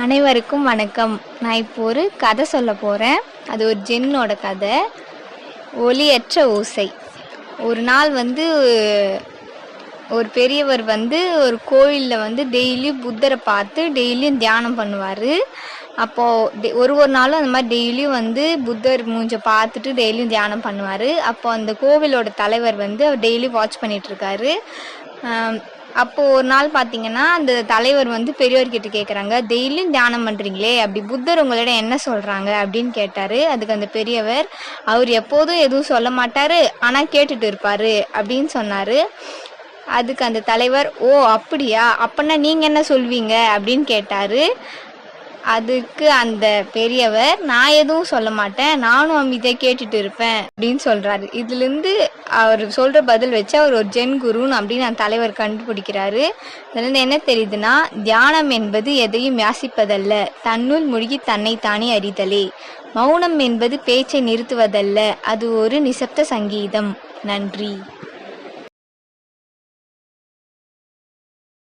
அனைவருக்கும் வணக்கம். நான் இப்போ ஒரு கதை சொல்ல போகிறேன். அது ஒரு ஜென்னோட கதை. ஒலியற்ற ஓசை. ஒரு நாள் ஒரு பெரியவர் ஒரு கோயிலில் டெய்லியும் புத்தரை பார்த்து டெய்லியும் தியானம் பண்ணுவார். அப்போது ஒரு நாளும் அந்த மாதிரி டெய்லியும் புத்தர் மூஞ்சை பார்த்துட்டு டெய்லியும் தியானம் பண்ணுவார். அப்போது அந்த கோவிலோட தலைவர் அவர் டெய்லியும் வாட்ச் பண்ணிகிட்ருக்காரு. அப்போது ஒரு நாள் பார்த்தீங்கன்னா அந்த தலைவர் பெரியவர்கிட்ட கேட்குறாங்க, டெய்லியும் தியானம் பண்ணுறீங்களே, அப்படி புத்தர் உங்களிடம் என்ன சொல்கிறாங்க அப்படின்னு கேட்டார். அதுக்கு அந்த பெரியவர், அவர் எப்போதும் எதுவும் சொல்ல மாட்டார், ஆனால் கேட்டுட்டு இருப்பார் அப்படின்னு சொன்னார். அதுக்கு அந்த தலைவர், ஓ அப்படியா, அப்படின்னா நீங்கள் என்ன சொல்வீங்க அப்படின்னு கேட்டார். அதுக்கு அந்த பெரியவர், நான் எதுவும் சொல்ல மாட்டேன், நானும் அமைதியாக கேட்டுட்டு இருப்பேன் அப்படின்னு சொல்கிறாரு. இதுலேருந்து அவர் சொல்கிற பதில் வச்சு அவர் ஒரு ஜென் குருன்னு அப்படின்னு அந்த தலைவர் கண்டுபிடிக்கிறாரு. இதுலேருந்து என்ன தெரியுதுன்னா, தியானம் என்பது எதையும் யாசிப்பதல்ல, தன்னுள் மூழ்கி தன்னைத்தானே அறிதலே. மௌனம் என்பது பேச்சை நிறுத்துவதல்ல, அது ஒரு நிசப்த சங்கீதம். நன்றி.